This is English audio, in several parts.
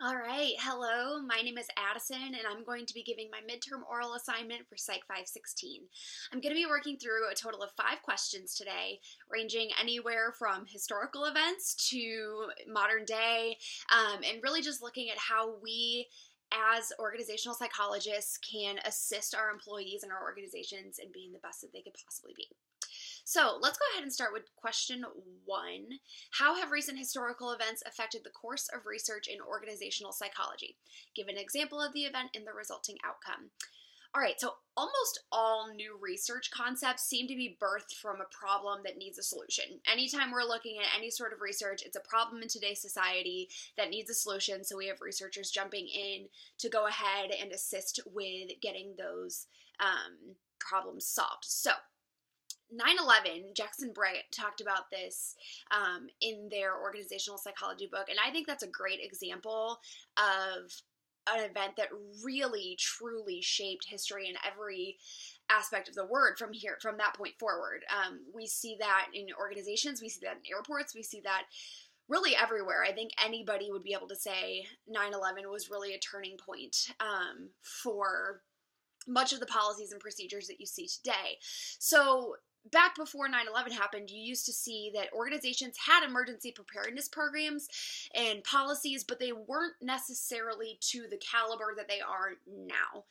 All right, hello, my name is Addison, and I'm going to be giving my midterm oral assignment for Psych 516. I'm going to be working through a total of 5 questions today, ranging anywhere from historical events to modern day, and really just looking at how we as organizational psychologists can assist our employees and our organizations in being the best that they could possibly be. So let's go ahead and start with question 1. How have recent historical events affected the course of research in organizational psychology? Give an example of the event and the resulting outcome. All right, so almost all new research concepts seem to be birthed from a problem that needs a solution. Anytime we're looking at any sort of research, it's a problem in today's society that needs a solution, so we have researchers jumping in to go ahead and assist with getting those problems solved. So 9/11, Jackson Bright talked about this in their organizational psychology book, and I think that's a great example of an event that really, truly shaped history in every aspect of the word from that point forward. We see that in organizations, we see that in airports, we see that really everywhere. I think anybody would be able to say 9/11 was really a turning point for much of the policies and procedures that you see today. So back before 9/11 happened, you used to see that organizations had emergency preparedness programs and policies, but they weren't necessarily to the caliber that they are now.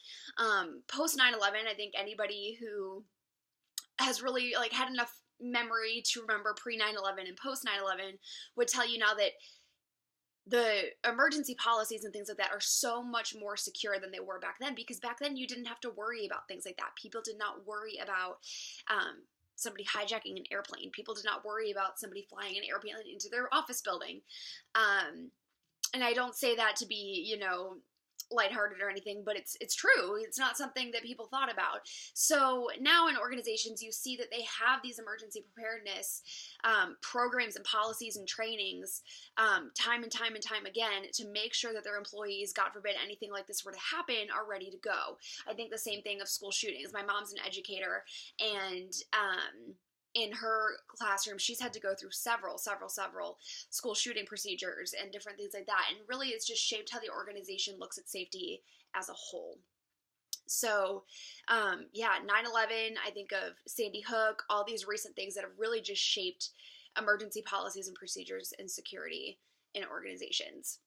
Post 9/11, I think anybody who has really had enough memory to remember pre 9/11 and post 9/11 would tell you now that the emergency policies and things like that are so much more secure than they were back then, because back then you didn't have to worry about things like that. People did not worry about somebody hijacking an airplane. People did not worry about somebody flying an airplane into their office building. And I don't say that to be, lighthearted or anything, but it's true. It's not something that people thought about. So now in organizations, you see that they have these emergency preparedness programs and policies and trainings time and time again to make sure that their employees, God forbid anything like this were to happen, are ready to go. I think the same thing of school shootings. My mom's an educator, and in her classroom, she's had to go through several school shooting procedures and different things like that. And really, it's just shaped how the organization looks at safety as a whole. So, 9/11, I think of Sandy Hook, all these recent things that have really just shaped emergency policies and procedures and security in organizations.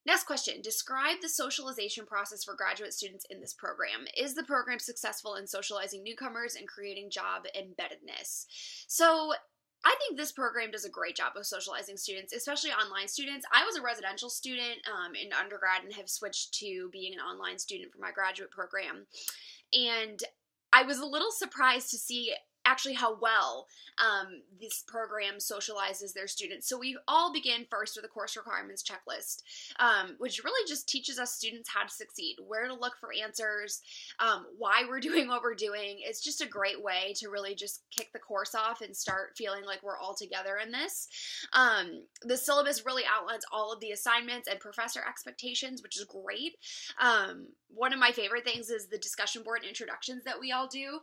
Next question, describe the socialization process for graduate students in this program. Is the program successful in socializing newcomers and creating job embeddedness? So I think this program does a great job of socializing students, especially online students. I was a residential student in undergrad and have switched to being an online student for my graduate program. And I was a little surprised to see actually how well this program socializes their students. So we all begin first with a course requirements checklist, which really just teaches us students how to succeed, where to look for answers, why we're doing what we're doing. It's just a great way to really just kick the course off and start feeling like we're all together in this. The syllabus really outlines all of the assignments and professor expectations, which is great. One of my favorite things is the discussion board introductions that we all do,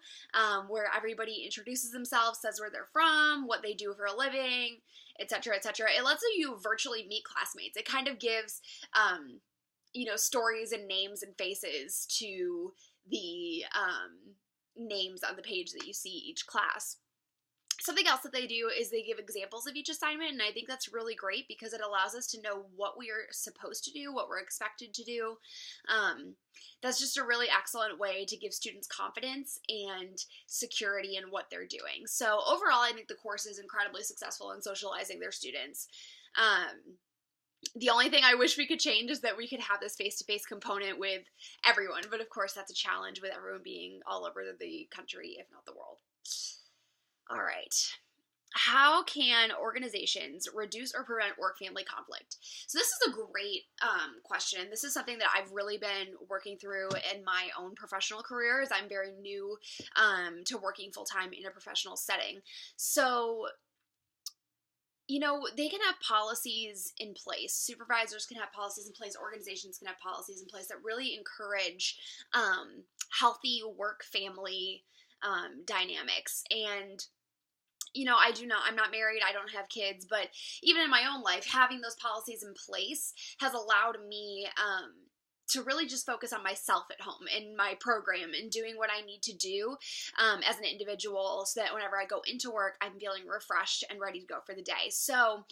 where everybody introduces themselves, says where they're from, what they do for a living, etc., etc. It lets you virtually meet classmates. It kind of gives, stories and names and faces to the names on the page that you see each class. Something else that they do is they give examples of each assignment, and I think that's really great because it allows us to know what we are supposed to do, what we're expected to do. That's just a really excellent way to give students confidence and security in what they're doing. So overall, I think the course is incredibly successful in socializing their students. The only thing I wish we could change is that we could have this face-to-face component with everyone, but of course that's a challenge with everyone being all over the country, if not the world. All right. How can organizations reduce or prevent work-family conflict? So this is a great question. This is something that I've really been working through in my own professional career, as I'm very new to working full-time in a professional setting. So they can have policies in place. Supervisors can have policies in place. Organizations can have policies in place that really encourage healthy work-family dynamics. And I'm not married, I don't have kids, but even in my own life, having those policies in place has allowed me to really just focus on myself at home and my program and doing what I need to do as an individual so that whenever I go into work, I'm feeling refreshed and ready to go for the day. So,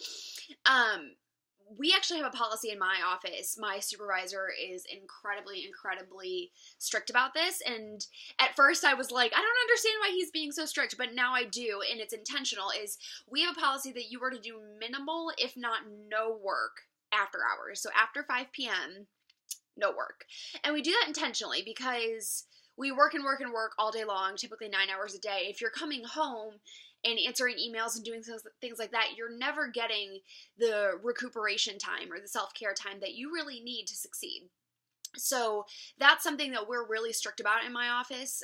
we actually have a policy in my office. My supervisor is incredibly strict about this. And at first I was like, I don't understand why he's being so strict, but now I do, and it's intentional, is we have a policy that you are to do minimal, if not no work after hours. So after 5 p.m., no work. And we do that intentionally because we work and work all day long, typically 9 hours a day. If you're coming home and answering emails and doing things like that, you're never getting the recuperation time or the self-care time that you really need to succeed. So that's something that we're really strict about in my office.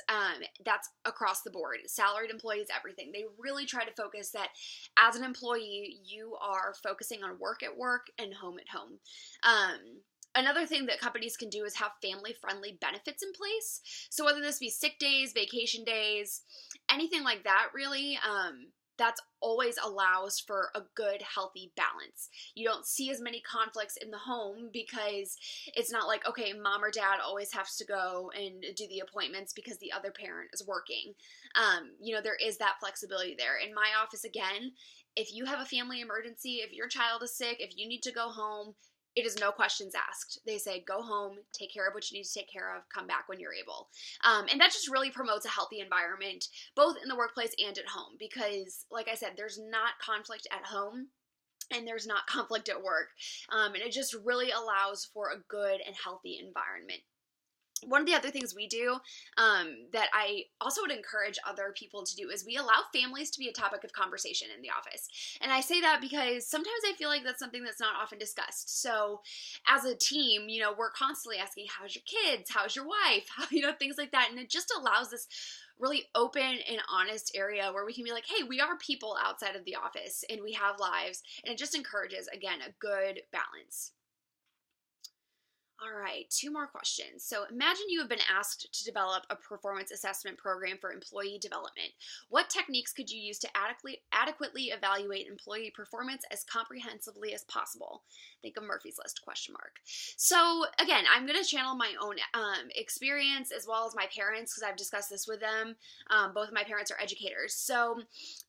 That's across the board. Salaried employees, everything. They really try to focus that as an employee, you are focusing on work at work and home at home. Another thing that companies can do is have family-friendly benefits in place. So whether this be sick days, vacation days, anything like that, really, that's always allows for a good, healthy balance. You don't see as many conflicts in the home because it's not like, okay, mom or dad always has to go and do the appointments because the other parent is working. There is that flexibility there. In my office, again, if you have a family emergency, if your child is sick, if you need to go home, it is no questions asked. They say, go home, take care of what you need to take care of, come back when you're able. And that just really promotes a healthy environment, both in the workplace and at home, because like I said, there's not conflict at home and there's not conflict at work. And it just really allows for a good and healthy environment. One of the other things we do that I also would encourage other people to do is we allow families to be a topic of conversation in the office. And I say that because sometimes I feel like that's something that's not often discussed. So as a team, we're constantly asking, how's your kids? How's your wife? Things like that. And it just allows this really open and honest area where we can be like, hey, we are people outside of the office and we have lives. And it just encourages, again, a good balance. All right, 2 more questions. So imagine you have been asked to develop a performance assessment program for employee development. What techniques could you use to adequately evaluate employee performance as comprehensively as possible? Think of Murphy's List, ? So again, I'm going to channel my own experience as well as my parents because I've discussed this with them. Both of my parents are educators. So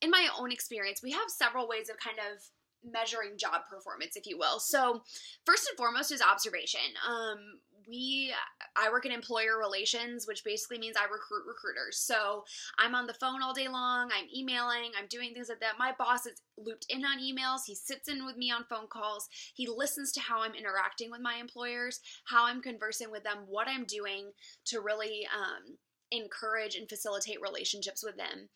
in my own experience, we have several ways of kind of measuring job performance, if you will. So first and foremost is observation. I work in employer relations, which basically means I recruit recruiters. So I'm on the phone all day long, I'm emailing, I'm doing things like that. My boss is looped in on emails, he sits in with me on phone calls, he listens to how I'm interacting with my employers, how I'm conversing with them, what I'm doing to really encourage and facilitate relationships with them.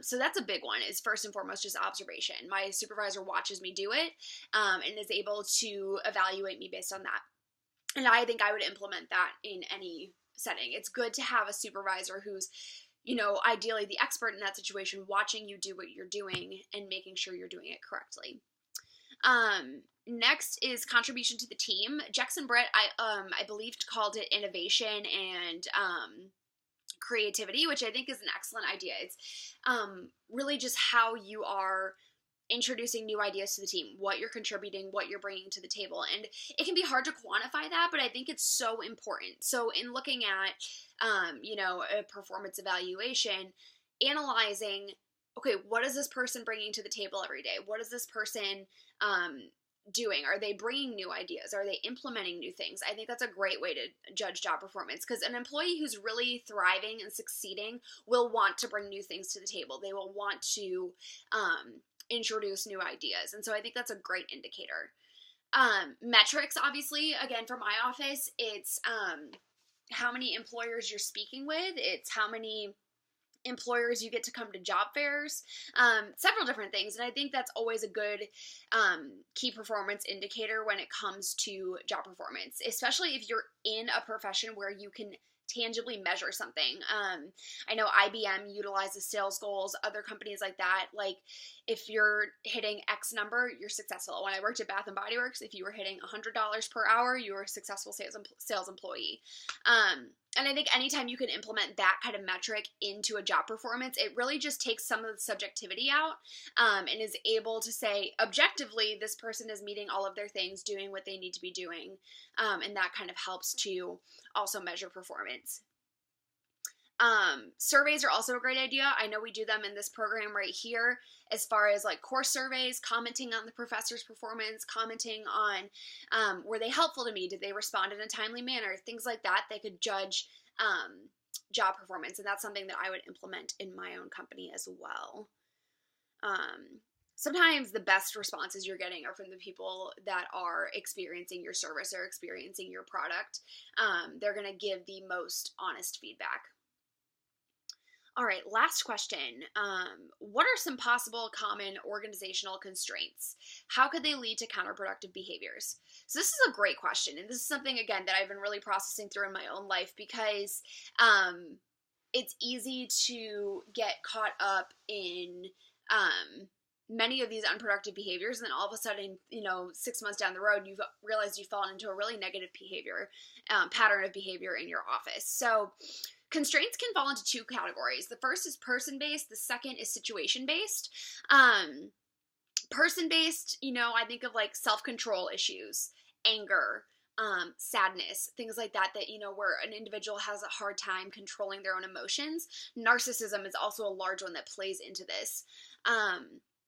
So that's a big one, is first and foremost just observation. My supervisor watches me do it and is able to evaluate me based on that. And I think I would implement that in any setting. It's good to have a supervisor who's, ideally the expert in that situation, watching you do what you're doing and making sure you're doing it correctly. Next is contribution to the team. Jackson Britt, I believe, called it innovation and creativity, which I think is an excellent idea. It's really just how you are introducing new ideas to the team, what you're contributing, what you're bringing to the table. And it can be hard to quantify that, but I think it's so important. So in looking at, a performance evaluation, analyzing, okay, what is this person bringing to the table every day? What is this person doing? Are they bringing new ideas? Are they implementing new things? I think that's a great way to judge job performance, because an employee who's really thriving and succeeding will want to bring new things to the table. They will want to introduce new ideas. And so I think that's a great indicator. Metrics, obviously, again, for my office, it's how many employers you're speaking with. It's how many employers you get to come to job fairs, several different things. And I think that's always a good key performance indicator when it comes to job performance, especially if you're in a profession where you can tangibly measure something. I know IBM utilizes sales goals, other companies like that. Like if you're hitting X number, you're successful. When I worked at Bath and Body Works, if you were hitting $100 per hour, you were a successful sales employee. And I think anytime you can implement that kind of metric into a job performance, it really just takes some of the subjectivity out, and is able to say, objectively, this person is meeting all of their things, doing what they need to be doing, and that kind of helps to also measure performance. Surveys are also a great idea. I know we do them in this program right here, as far as like course surveys, commenting on the professor's performance, commenting on were they helpful to me, did they respond in a timely manner, things like that. They could judge job performance, and that's something that I would implement in my own company as well. Sometimes the best responses you're getting are from the people that are experiencing your service or experiencing your product. They're going to give the most honest feedback. All right, last question. What are some possible common organizational constraints? How could they lead to counterproductive behaviors? So this is a great question, and this is something, again, that I've been really processing through in my own life, because it's easy to get caught up in many of these unproductive behaviors, and then all of a sudden, 6 months down the road, you've realized you've fallen into a really negative behavior, pattern of behavior in your office. So constraints can fall into two categories. The first is person-based. The second is situation-based. Person-based, I think of like self-control issues, anger, sadness, things like that, where an individual has a hard time controlling their own emotions. Narcissism is also a large one that plays into this.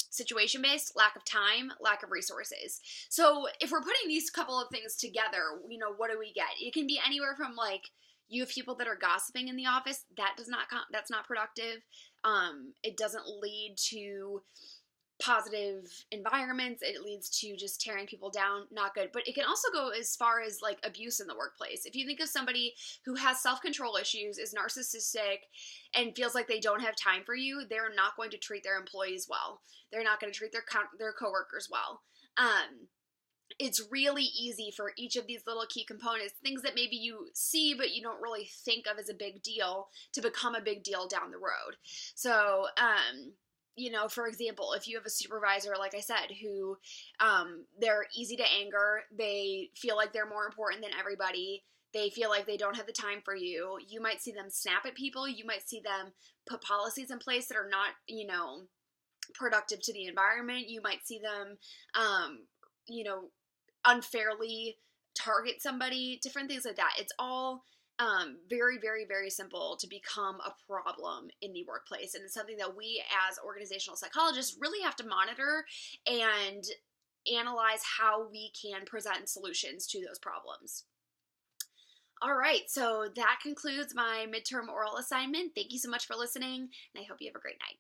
Situation-based, lack of time, lack of resources. So if we're putting these couple of things together, what do we get? It can be anywhere from like, you have people that are gossiping in the office. That's not productive. It doesn't lead to positive environments. It leads to just tearing people down. Not good. But it can also go as far as like abuse in the workplace. If you think of somebody who has self-control issues, is narcissistic, and feels like they don't have time for you, they're not going to treat their employees well. They're not going to treat their coworkers well. It's really easy for each of these little key components, things that maybe you see but you don't really think of as a big deal, to become a big deal down the road. So, for example, if you have a supervisor, like I said, who they're easy to anger, they feel like they're more important than everybody, they feel like they don't have the time for you, you might see them snap at people, you might see them put policies in place that are not, productive to the environment, you might see them, unfairly target somebody, different things like that. It's all very, very, very simple to become a problem in the workplace. And it's something that we as organizational psychologists really have to monitor and analyze how we can present solutions to those problems. All right, so that concludes my midterm oral assignment. Thank you so much for listening, and I hope you have a great night.